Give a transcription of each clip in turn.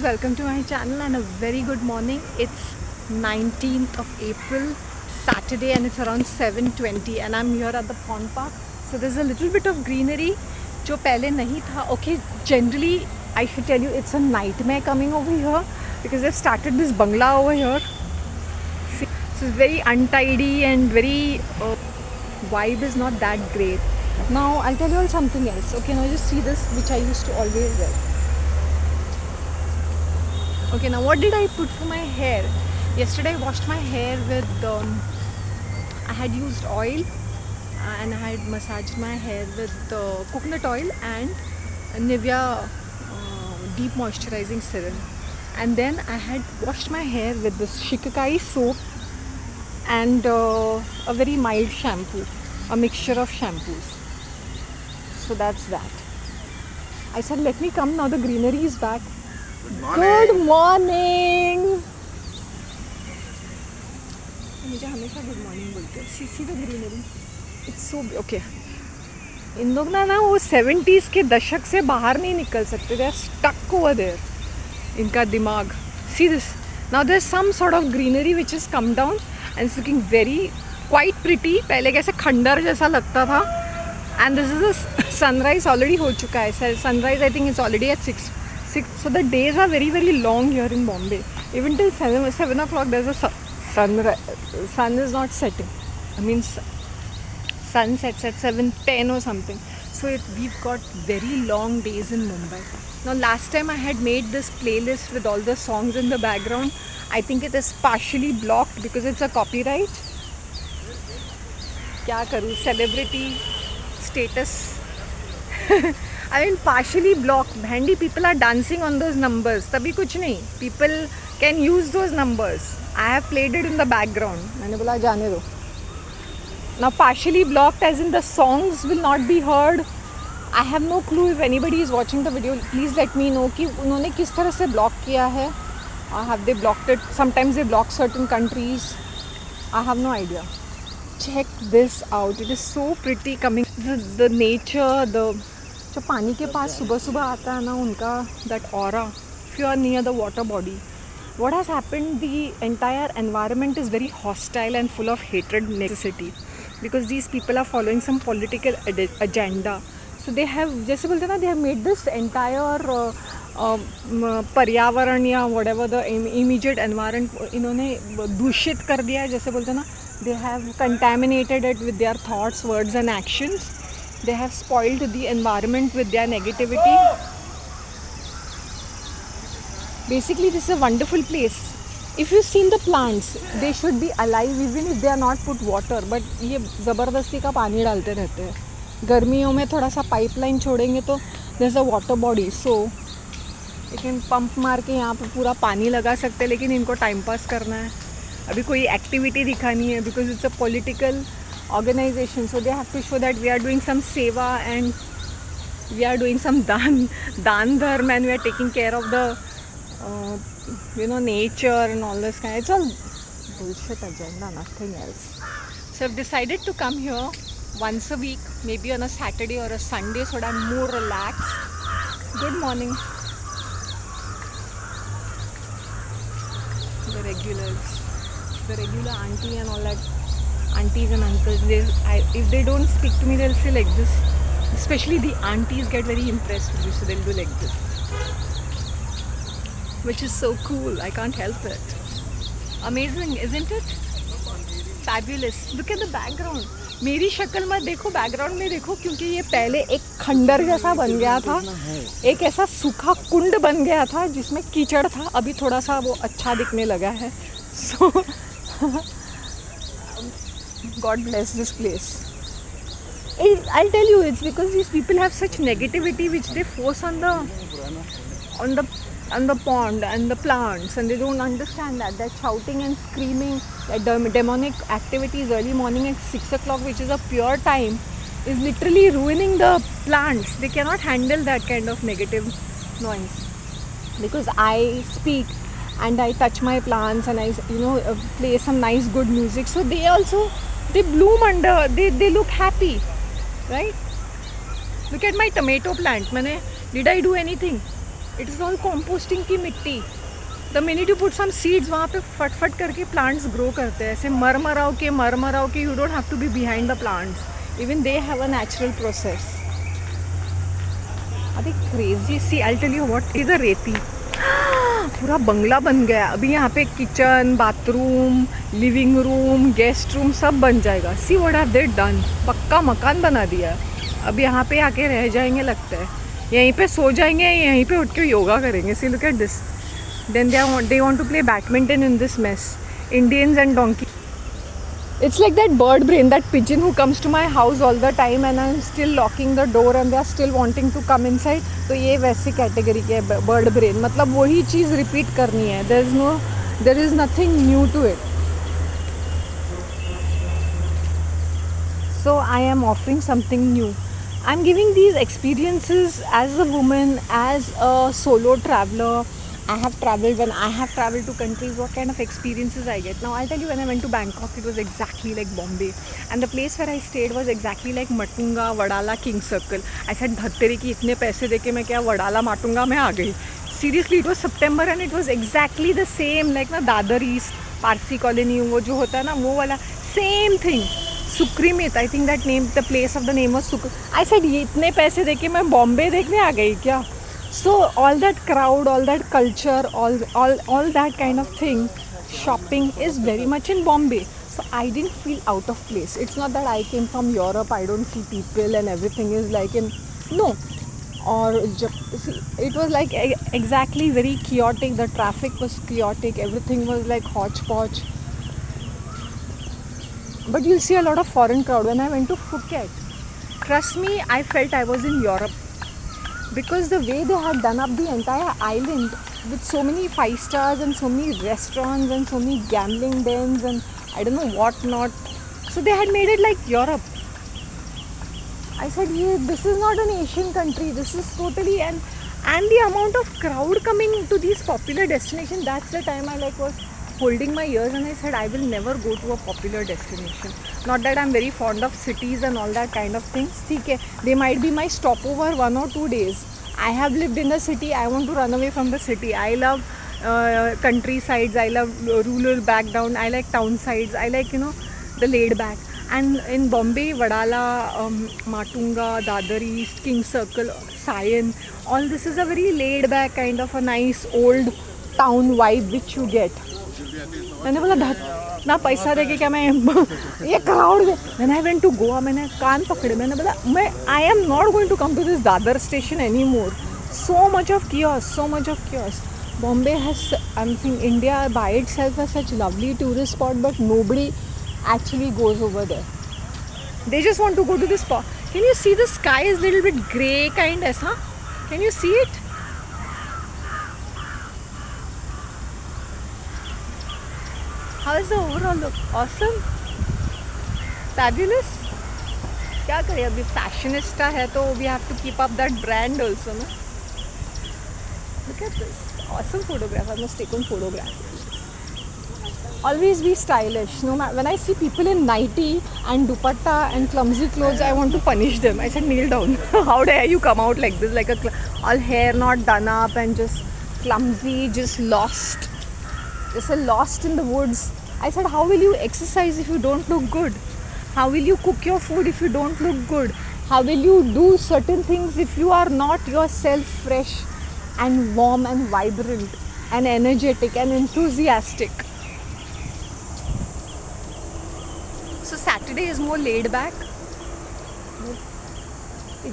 friends, welcome to my channel and a very good morning. It's 19th of April, Saturday, and it's around 7:20 and I'm here at the pond park. So there's a little bit of greenery जो पहले नहीं था. Okay, generally I should tell you it's a nightmare coming over here because they've started this bungalow over here. So it's very untidy and very vibe is not that great. Now I'll tell you all something else. Okay, now just see this, which I used to always wear. Okay, now what did I put for my hair? Yesterday I washed my hair with I had used oil and I had massaged my hair with coconut oil and Nivea deep moisturizing serum, and then I had washed my hair with this Shikakai soap and a very mild shampoo, a mixture of shampoos. So that's that. I said let me come now, the greenery is back. Good morning. मुझे हमेशा good morning बोलते हैं. See the greenery, it's so okay. इन लोग ना वो 70s के दशक से बाहर नहीं निकल सकते. They are stuck over there. इनका दिमाग. See this. Now there is some sort of greenery which is come down and it's looking very quite pretty. पहले कैसे खंडर जैसा लगता था. And this is a sunrise already हो चुका है. Sunrise I think it's already at 6. So the days are very very long here in Bombay. Even till 7 o'clock there's a sun is not setting. I mean sun sets at 7:10 or something. So we've got very long days in Mumbai. Now last time I had made this playlist with all the songs in the background. I think it is partially blocked because it's a copyright. क्या करूँ, celebrity status. I mean partially blocked. Handy people are dancing on those numbers. तभी कुछ नहीं. People can use those numbers. I have played it in the background. मैंने बोला जाने दो. Now partially blocked as in the songs will not be heard. I have no clue if anybody is watching the video. Please let me know कि उन्होंने किस तरह से block किया है. Have they blocked it? Sometimes they block certain countries. I have no idea. Check this out. It is so pretty coming. The nature, जो पानी के पास सुबह सुबह आता है ना उनका that aura, if you are near the water body, what has happened, the entire environment is very hostile and full of hatred necessity because these people are following some political agenda. So they have, जैसे बोलते हैं ना, they have made this entire पर्यावरण या whatever the immediate environment इन्होंने दूषित कर दिया है. जैसे बोलते हैं ना, they have contaminated it with their thoughts, words and actions. They have spoiled the environment with their negativity. Basically, this is a wonderful place. If you've seen the plants, they should be alive even if they are not put water. But ये ज़बरदस्ती का पानी डालते रहते हैं. गर्मियों में थोड़ा सा पाइपलाइन छोड़ेंगे तो there's a water body. So, लेकिन पंप मार के यहाँ पे पूरा पानी लगा सकते हैं, लेकिन इनको टाइम पास करना है. अभी कोई एक्टिविटी दिखानी है because it's a political organization, so they have to show that we are doing some seva and we are doing some dan dharma and we are taking care of the nature and all this kind. It's all bullshit agenda, nothing else. So I've decided to come here once a week, maybe on a Saturday or a Sunday, so that I'm more relaxed. Good morning. The regular auntie and all that. Aunties and uncles, if they don't speak to me, they'll say like this. Especially the aunties get very impressed with you, so they'll do like this, which is so cool. I can't help it. Amazing, isn't it? Fabulous. Look at the background. मेरी शक्ल मत देखो, background में देखो, क्योंकि ये पहले एक खंडर जैसा बन गया था. एक ऐसा सूखा कुंड बन गया था जिसमें कीचड़ था. अभी थोड़ा सा वो अच्छा दिखने लगा है. So God bless this place. I'll tell you, it's because these people have such negativity which they force on the pond and the plants, and they don't understand that. They're shouting and screaming. That demonic activities early morning at 6 o'clock, which is a pure time, is literally ruining the plants. They cannot handle that kind of negative noise. Because I speak and I touch my plants and I play some nice good music, so they also bloom under, they look happy, right? Look at my tomato plant. Did I do anything? It is all composting की मिट्टी. The minute you put some seeds, वहाँ पे फट करके plants grow करते हैं. ऐसे मरमराव के you don't have to be behind the plants. Even they have a natural process. अरे crazy. See, I'll tell you what. इधर रेती. पूरा बंगला बन गया. अभी यहाँ पे kitchen, bathroom, living room, guest room सब बन जाएगा. See what have they done? पक्का मकान बना दिया. अब यहाँ पे आके रह जाएंगे लगता है. यहीं पे सो जाएंगे, यहीं पे उठ के योगा करेंगे. See, look at this. Then they want to play badminton in this mess. Indians and donkey. It's like that bird brain, that pigeon who comes to my house all the time and I'm still locking the door and they are still wanting to come inside. तो ये वैसी category के bird brain. मतलब वही चीज़ repeat करनी है. There is nothing new to it. So I am offering something new. I'm giving these experiences as a woman, as a solo traveler. I have traveled to countries, what kind of experiences I get. Now I'll tell you, when I went to Bangkok, it was exactly like Bombay. And the place where I stayed was exactly like Matunga, Wadala, King Circle. I said, धत्तेरे की इतने पैसे देके मैं क्या वडाला माटूंगा, मैं आ गई. Seriously, it was September and it was exactly the same, like ना Dadar East, Parsi Colony, वो जो होता है ना, वो वाला, same thing. Sukrimit, I think that name, the place of the name was Sukrimit. I said, ये इतने पैसे देके मैं बॉम्बे देखने आ गई क्या? So all that crowd, all that culture, all that kind of thing, shopping is very much in Bombay. So I didn't feel out of place. It's not that I came from Europe, I don't see people and everything is like in, no. Or see, it was like exactly very chaotic. The traffic was chaotic. Everything was like hodgepodge. But you'll see a lot of foreign crowd. When I went to Phuket, trust me, I felt I was in Europe. Because the way they had done up the entire island with so many 5 stars and so many restaurants and so many gambling dens and I don't know what not. So they had made it like Europe. I said, yeah, this is not an Asian country. This is totally and the amount of crowd coming to these popular destinations. That's the time I was holding my ears and I said, I will never go to a popular destination. Not that I'm very fond of cities and all that kind of things. They might be my stopover 1 or 2 days. I have lived in a city. I want to run away from the city. I love countrysides. I love rural background. I like town sides. I like, the laid back. And in Bombay, Wadala, Matunga, Dadar East, King Circle, Sion, all this is a very laid back kind of a nice old town vibe which you get. मैंने बोला ना पैसा देके क्या मैं ये crowd. When I went to Goa, मैंने कान पकड़े. मैंने बोला I am not going to come to this Dadar station any more. So much of kiosk. Bombay has, I think India by itself has such lovely tourist spot, but nobody actually goes over there. They just want to go to this spot. Can you see the sky is a little bit grey kind as, huh? Can you see it? How is the overall look? Awesome? Fabulous? क्या करें, अभी fashionista है तो we have to keep up that brand also, no? Look at this. Awesome photograph. I must take one photograph. Always be stylish. No matter, when I see people in nighty and dupatta and clumsy clothes, I want to punish them. I said, kneel down. How dare you come out like this, like all hair not done up and just clumsy, just lost. Just lost in the woods. I said, how will you exercise if you don't look good? How will you cook your food if you don't look good? How will you do certain things if you are not yourself fresh and warm and vibrant and energetic and enthusiastic? So Saturday is more laid back.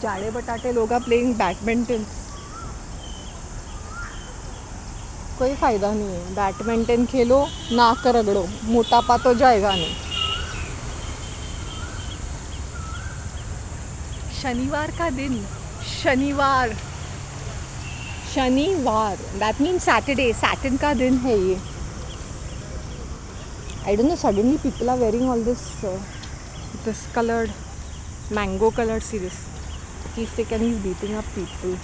Jade batate लोग are playing badminton. कोई फ़ायदा नहीं है. Badminton खेलो, नाक रगड़ो, मोटापा तो जाएगा नहीं. शनिवार का दिन, शनिवार, दैट मीन्स सैटरडे. सैटर्न का दिन है ये. I don't know, suddenly people are wearing all this colored, mango colored series. He's taken, he's beating up people.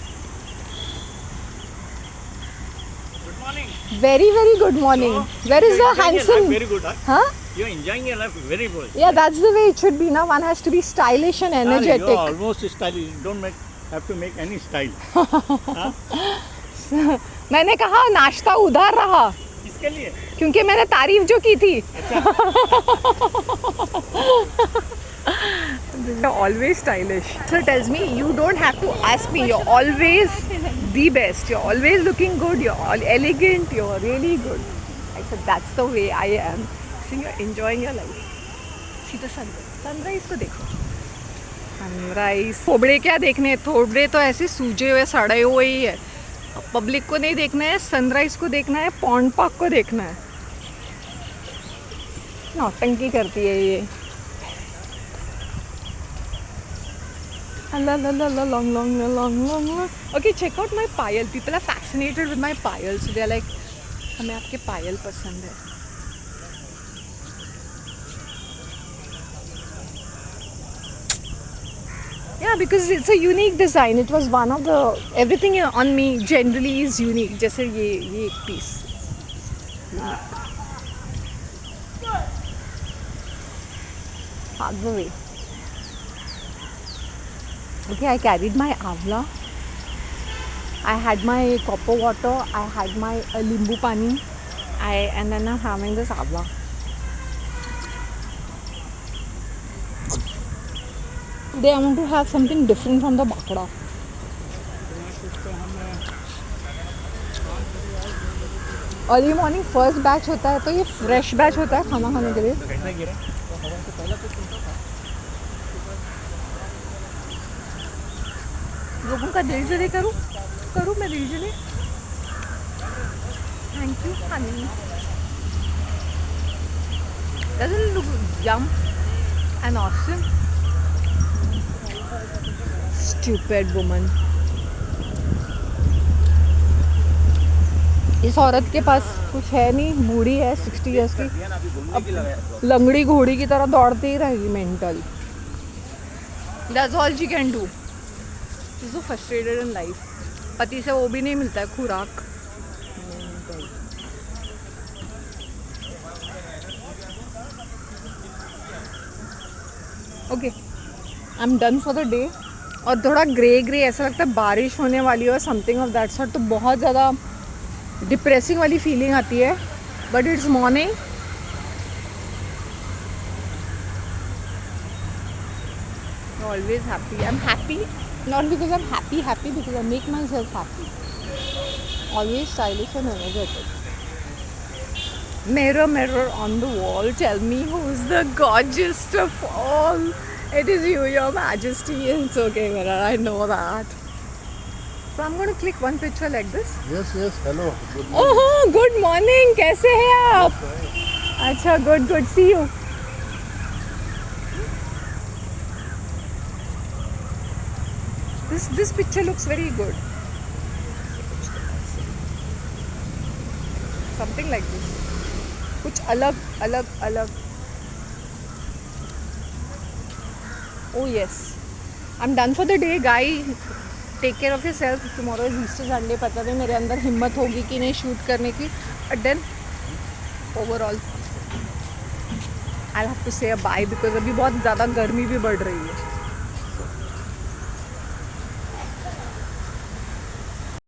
Very, very good morning. So, where is the handsome? Very good, huh? You're enjoying your life very good. Yeah, that's the way it should be. Now one has to be stylish and energetic. You're almost stylish. You don't have to make any style. Huh? मैंने कहा नाश्ता उधार रहा किसके लिए? क्योंकि मैंने तारीफ जो की थी. You're always stylish. So tells me you don't have to ask me. You're always the best. You're always looking good. You're all elegant. You're really good. I said that's the way I am. So you're enjoying your life. See the sunrise. Sunrise को देखो. Sunrise. थोबड़े क्या देखने? थोबड़े तो ऐसे सूजे हुए सड़े हुए ही है. पब्लिक को नहीं देखना है. सनराइज को देखना है. पॉन्ड पार्क को देखना है. नौटंकी करती है ये. long. Okay, check out my payal. People are fascinated with my payal. So they are like, हमें आपके पायल पसंद है. Yeah, because it's a unique design. It was one of the everything on me generally is unique. जैसे ये एक piece. Half the way. Okay, I carried my avla. I had my copper water. I had my limbu pani. And then I'm having this avla. Today I want to have something different from the bakda. Early morning first batch होता है तो ये fresh batch होता है खाना खाने के लिए. कैसा गिरा? लोगों का दिल जले करूँ मैं दिल जले. Thank you, honey. Doesn't it look yum and awesome? Stupid woman. इस औरत के पास कुछ है नहीं. बूढ़ी है 60 इयर्स की. अब लंगड़ी घोड़ी की तरह दौड़ती ही रहेगी. Mental. That's all she can do. She's so frustrated in life. पति से वो भी नहीं मिलता है खुराक. Okay, I'm done for the day. और थोड़ा ग्रे ऐसा लगता है बारिश होने वाली है और समथिंग ऑफ दैट सॉर्ट. तो बहुत ज़्यादा डिप्रेसिंग वाली फीलिंग आती है. But it's morning. Always happy. I'm happy. Not because I'm happy, because I make myself happy. Always stylish and energetic. Mirror, mirror on the wall, tell me who's the gorgeous of all. It is you, your majesty. It's okay, mirror, I know that. So I'm going to click one picture like this. Yes, hello. Good morning. Oh, good morning. कैसे हैं आप? अच्छा, good. See you. This picture looks very good. Something like this. कुछ अलग. Oh yes. I'm done for the day, guy. Take care of yourself. Tomorrow is Easter Sunday. पता नहीं मेरे अंदर हिम्मत होगी कि नहीं शूट करने की. But then overall I'll have to say a bye because अभी बहुत ज़्यादा गर्मी भी बढ़ रही है.